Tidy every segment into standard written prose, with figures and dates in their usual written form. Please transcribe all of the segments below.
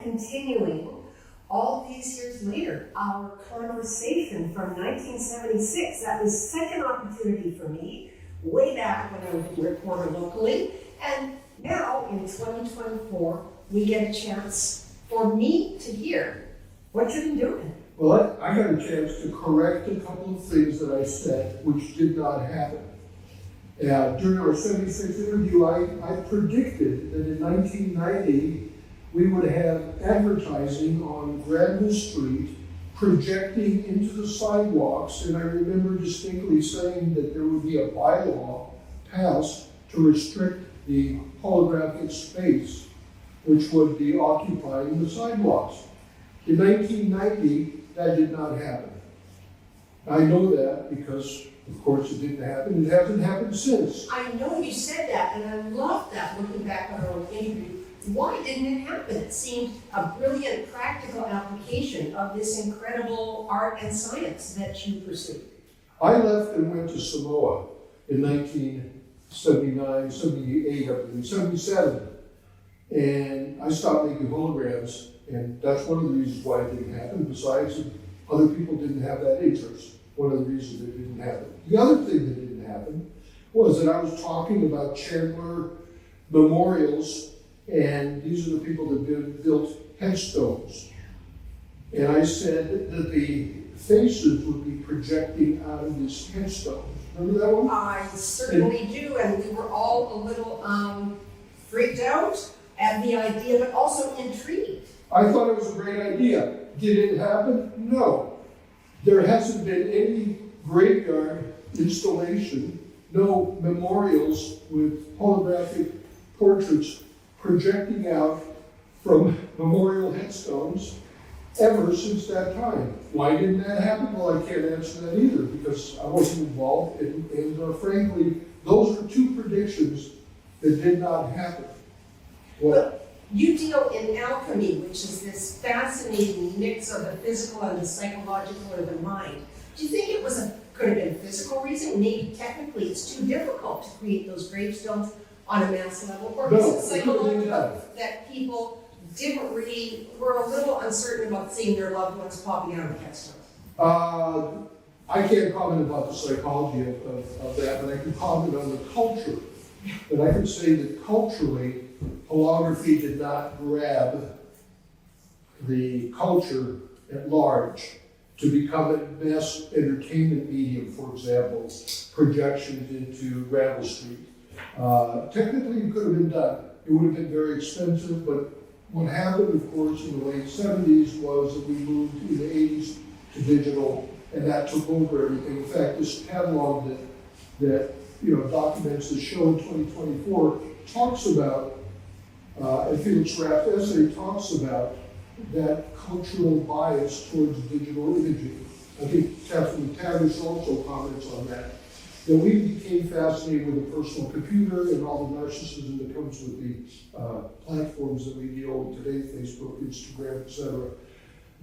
continuing all these years later. Our conversation from 1976, that was such an opportunity for me, way back when I was a reporter locally, and now in 2024, we get a chance for me to hear what you've been doing. Well, I got a chance to correct a couple of things that I said which did not happen. During our 76th interview, I predicted that in 1990, we would have advertising on Granville Street projecting into the sidewalks, and I remember distinctly saying that there would be a bylaw passed to restrict the holographic space which would be occupying the sidewalks. In 1990, that did not happen. I know that because, of course, it didn't happen. It hasn't happened since. I know you said that, and I love that, looking back on our own interview. Why didn't it happen? It seemed a brilliant practical application of this incredible art and science that you pursued. I left and went to Samoa in 1979, 78, up to 77. And I stopped making holograms, and that's one of the reasons why it didn't happen. Besides, other people didn't have that interest. One of the reasons it didn't happen. The other thing that didn't happen was that I was talking about Chandler memorials, and these are the people that built headstones. And I said that the faces would be projecting out of this headstone. Remember that one? I certainly do, and we were all a little freaked out at the idea, but also intrigued. I thought it was a great idea. Did it happen? No. There hasn't been any graveyard installation, no memorials with holographic portraits projecting out from memorial headstones ever since that time. Why didn't that happen? Well, I can't answer that either because I wasn't involved, and frankly, those are two predictions that did not happen. But you deal in alchemy, which is this fascinating mix of the physical and the psychological or the mind. Do you think it could have been a physical reason? Maybe technically it's too difficult to create those gravestones on a mass level, or is it psychological that people were a little uncertain about seeing their loved ones popping out of the headstones? I can't comment about the psychology of that, but I can comment on the culture. But I can say that culturally, holography did not grab the culture at large to become a mass entertainment medium, for example, projections into Granville Street. Technically, it could have been done. It would have been very expensive, but what happened, of course, in the late 70s was that we moved in the 80s to digital, and that took over everything. In fact, this catalog that documents the show in 2024 talks about, and Felix Rapp's essay talks about that cultural bias towards digital imaging. I think Catherine McTavish also comments on that. That we became fascinated with the personal computer and all the narcissism that comes with the platforms that we deal with today, Facebook, Instagram, etc.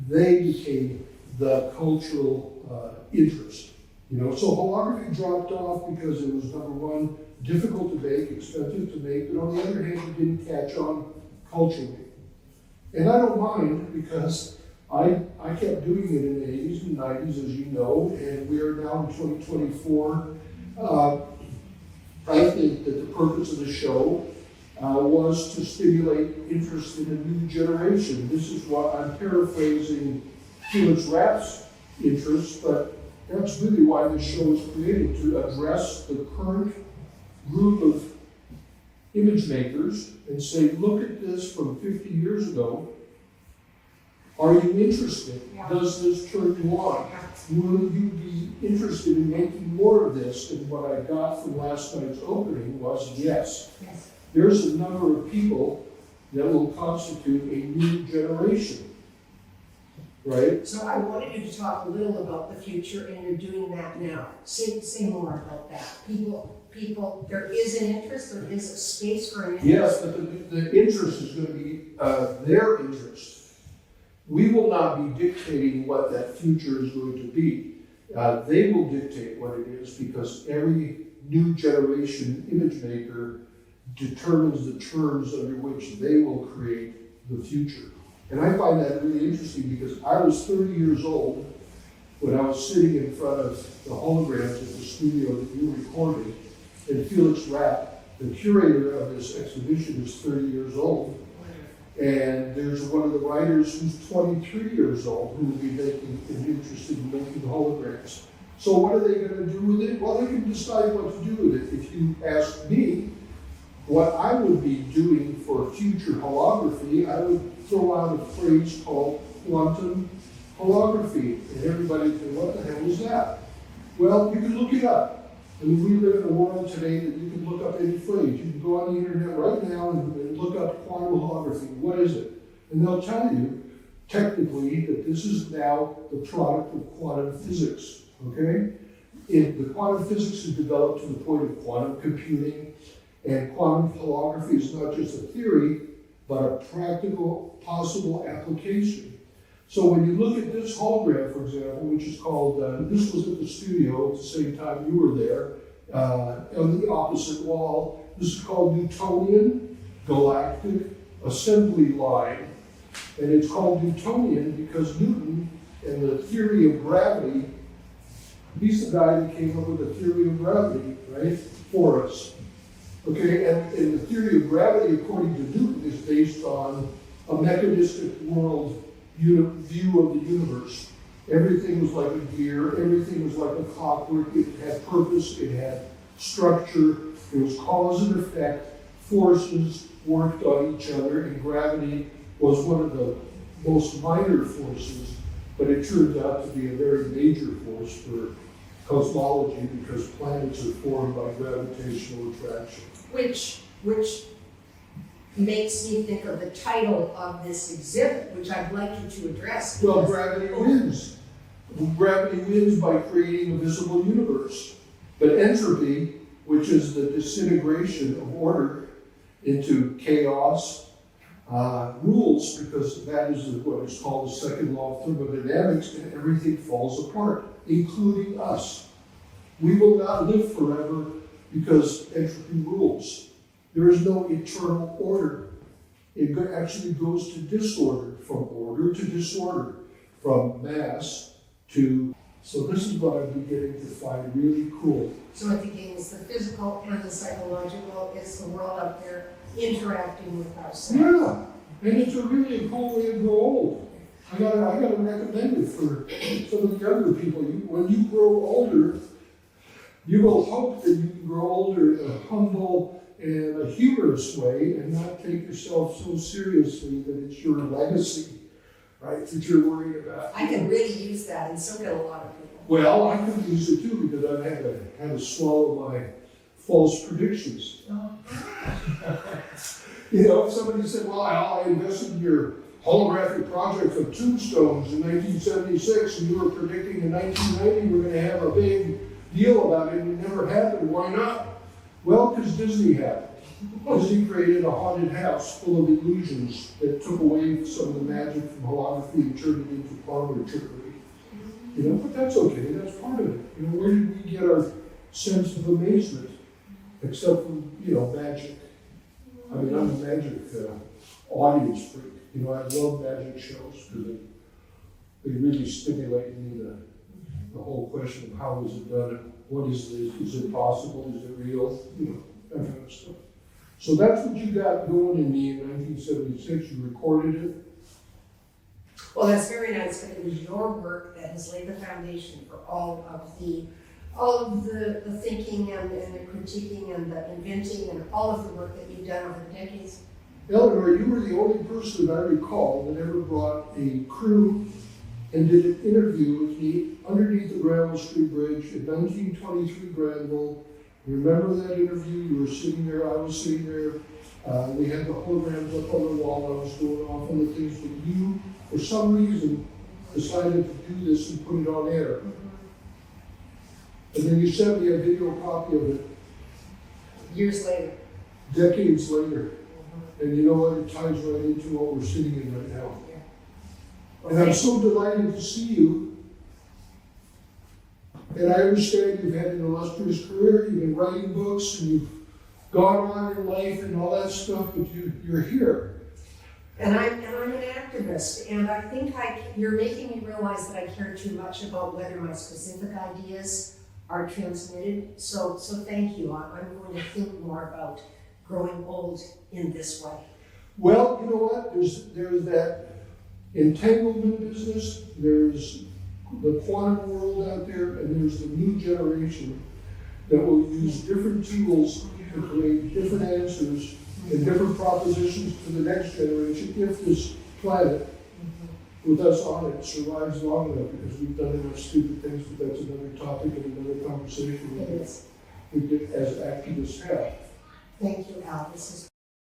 They became the cultural interest. So holography dropped off because it was, number one, difficult to make, expensive to make, but on the other hand, it didn't catch on culturally. And I don't mind because I kept doing it in the 80s and 90s, as you know, and we are now in 2024. I think that the purpose of the show was to stimulate interest in a new generation. This is what I'm paraphrasing Felix Rapp's interest, but that's really why this show was created, to address the current group of image makers and say, look at this from 50 years ago. Are you interested? Yeah. Does this turn you on? Will you be interested in making more of this? And what I got from last night's opening was yes. There's a number of people that will constitute a new generation. Right? So I wanted you to talk a little about the future, and you're doing that now. Say more about that. People, there is an interest, there is a space for an interest. Yes, but the interest is going to be their interest. We will not be dictating what that future is going to be. They will dictate what it is because every new generation image maker determines the terms under which they will create the future. And I find that really interesting because I was 30 years old when I was sitting in front of the holograms at the studio that you recorded, and Felix Rapp, the curator of this exhibition, is 30 years old. And there's one of the writers who's 23 years old who will be interested in making holograms. So what are they going to do with it? Well, they can decide what to do with it. If you ask me what I would be doing for future holography, I would throw out a phrase called quantum holography. And everybody can, what the hell is that? Well, you can look it up. I mean, we live in a world today that you can look up any phrase. You can go on the internet right now and look up quantum holography. What is it? And they'll tell you, technically, that this is now the product of quantum physics, okay? The quantum physics is developed to the point of quantum computing, and quantum holography is not just a theory, but a practical, possible application. So when you look at this hologram, for example, which is called, this was at the studio at the same time you were there, on the opposite wall. This is called Newtonian Galactic Assembly Line. And it's called Newtonian because Newton and the theory of gravity, he's the guy that came up with the theory of gravity, right, for us. Okay, and the theory of gravity, according to Newton, is based on a mechanistic world view of the universe. Everything was like a gear, everything was like a clockwork, it had purpose, it had structure, it was cause and effect, forces worked on each other, and gravity was one of the most minor forces, but it turns out to be a very major force for cosmology because planets are formed by gravitational attraction. Which makes me think of the title of this exhibit, which I'd like you to address. Well, gravity wins. Gravity wins by creating a visible universe. But entropy, which is the disintegration of order into chaos, rules, because that is what is called the second law of thermodynamics, and everything falls apart, including us. We will not live forever because entropy rules. There is no eternal order. It actually goes to disorder, from order to disorder, from mass to... So this is what I'm beginning to find really cool. So it begins the physical and the psychological is the world up there interacting with ourselves. Yeah, and it's a really cool way to grow old. I gotta recommend it for some of the younger people. When you grow older, you will hope that you can grow older in a humble and a humorous way and not take yourself so seriously that it's your legacy, right, that you're worried about. I can really use that, and so can a lot of people. Well, I could use it too because I've had to swallow my false predictions. You know, if somebody said, well, I invested in your holographic project of tombstones in 1976 and you were predicting in 1990 we're going to have a big deal about it and it never happened, why not? Well, because Disney happened. Disney created a haunted house full of illusions that took away some of the magic from holography and turned it into parlor trickery. You know, but that's okay, that's part of it. You know, where did we get our sense of amazement? Except for, you know, magic. I mean, I'm a magic audience freak. You know, I love magic shows because they really stimulate me, the whole question of how is it done and what is this? Is it possible? Is it real? You know, that kind of stuff. So that's what you got going in me in 1976. You recorded it. Well, that's very nice, but it was your work that has laid the foundation for all of the thinking and the critiquing and the inventing and all of the work that you've done over the decades. Eleanor, you were the only person I recall that ever brought a crew and did an interview with me underneath the Granville Street Bridge in 1923 Granville. Remember that interview? You were sitting there, I was sitting there. We had the holograms up on the wall. I was going off on the things, but you, for some reason, decided to do this and put it on air. And then you sent me a video copy of it. Years later. Decades later. And you know what? It ties right into what we're sitting in right now. Yeah. And I'm so delighted to see you. And I understand you've had an illustrious career, you've been writing books, and you've gone on in life and all that stuff, but you're here. And I'm an activist. interest, and I think you're making me realize that I care too much about whether my specific ideas are transmitted. So thank you. I'm going to think more about growing old in this way. Well, you know what, there's that entanglement business, there's the quantum world out there, and there's the new generation that will use different tools to create different answers and different propositions to the next generation if this planet with us on it survives long enough, because we've done enough stupid things, but that's another topic and another conversation It is. we get as activists have. Thank you, Al. This is